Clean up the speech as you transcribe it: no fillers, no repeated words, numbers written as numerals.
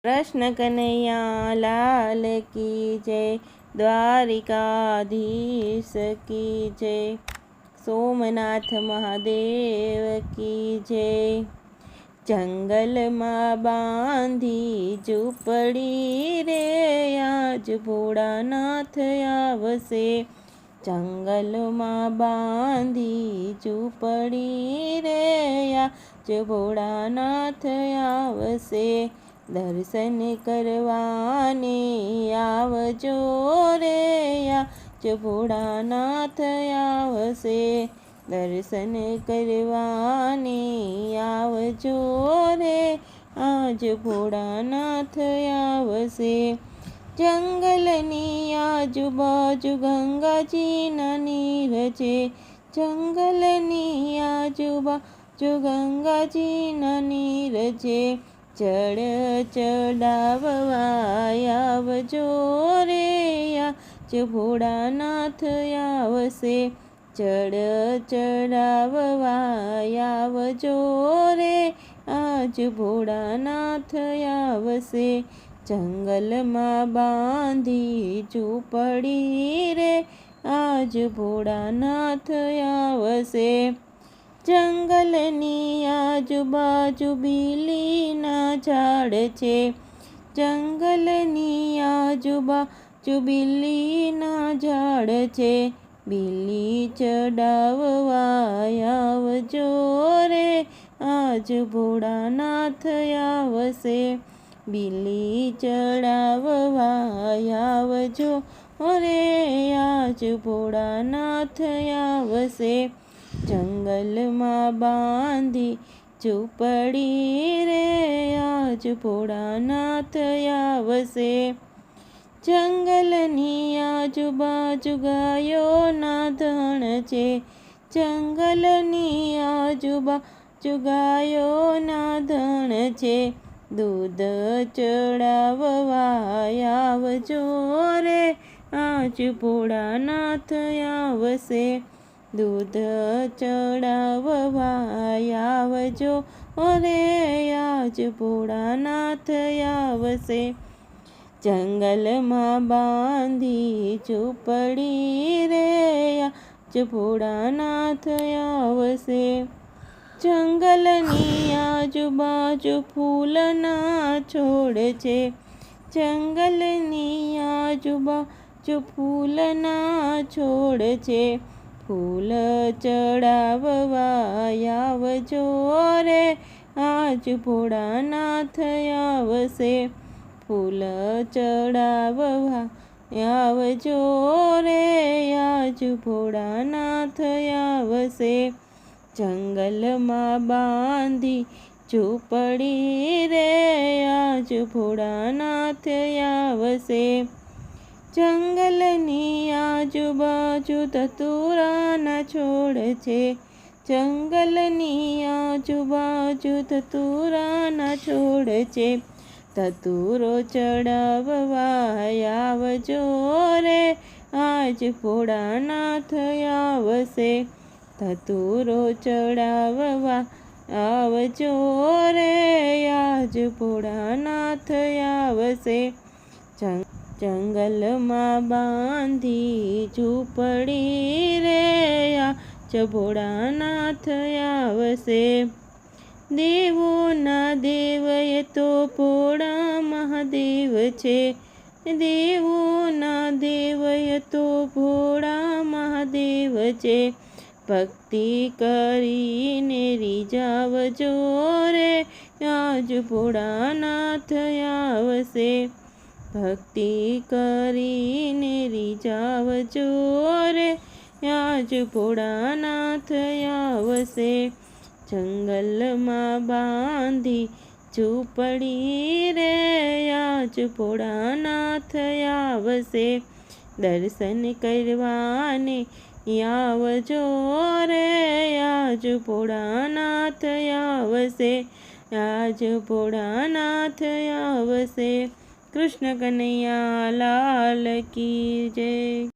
कृष्ण कन्हैया लाल की जय। द्वारिकाधीश की जय। सोमनाथ महादेव की जय। जंगल में बांधी झूपड़ी रे आज भोळानाथ आवसे। जंगल में बांधी झूपड़ी रे आज भोळानाथ आवसे। दर्शन करवाने आवजो रे आज भोळानाथ आवसे। दर्शन करवाने आवजो रे आज भोळानाथ आवसे। जंगलनी आजूबाजू गंगाजीना नीर छे। जंगलनी आजूबाजू गंगाजीना नीर छे। चढ़ चढ़ाववा आवजो रे आज भोळानाथ आवसे। चढ़ चढ़ाववा आवजो रे आज भोळानाथ आवसे। जंगल में बांधी झूपड़ी रे आज भोळानाथ आवसे। जंगलनी आजूबाजू बीलीना झाड़ छे। जंगलनी आजूबाजू बीलीना झाड़ छे। बीली चढ़ाववा आवजो रे आज भोळानाथ आवसे। बीली चढ़ाववा आवजो रे आज भोळानाथ आवसे। जंगल में बांधी झूपड़ी रे आज भोळानाथ आवसे। जंगलनी आजूबाजू गायोना धण छे। जंगलनी आजूबाजू गायोना धण छे। दूध चढ़ाववा आवजो रे आज भोळानाथ आवसे। दूध चढ़ाववा आवजो रे आज भोळानाथ आवसे। जंगल में बांधी झूपड़ी रे आज भोळानाथ आवसे। जंगलनी आजूबाजू फूलना छोड़ छे। जंगलनी आजूबाजू फूलना छोड़ छे। फूल चढ़ाववा आवजो रे आज भोळानाथ आवसे। फूल चढ़ाववा आवजो रे आज भोळानाथ आवसे। जंगल में बांधी झूपड़ी रे आज भोळानाथ आवसे। जंगलनी आजूबाजू धतूराना छोड़ छे। जंगलनी आजूबाजू धतूराना छोड़ छे। धतूरो चढ़ाववा आवजो रे आज भोळानाथ आवसे। धतूरो चढ़ाववा आवजो रे आज भोळानाथ आवसे। जंगल में बांधी झूपड़ी रे आज भोळानाथ आवसे। देवो ना देव ये तो भोळा महादेव छे। देवो ना देव ये तो भोळा महादेव छे। भक्ति करीने रीझावजो रे आज भोळानाथ आवसे। भक्ति करीने रीझावजो रे आज भोळानाथ आवसे। जंगल में बांधी झूपड़ी रे आज भोळानाथ आवसे। दर्शन करवाने आवजो रे आज भोळानाथ आवसे। आज भोळानाथ आवसे। कृष्ण कन्हैया लाल की जय।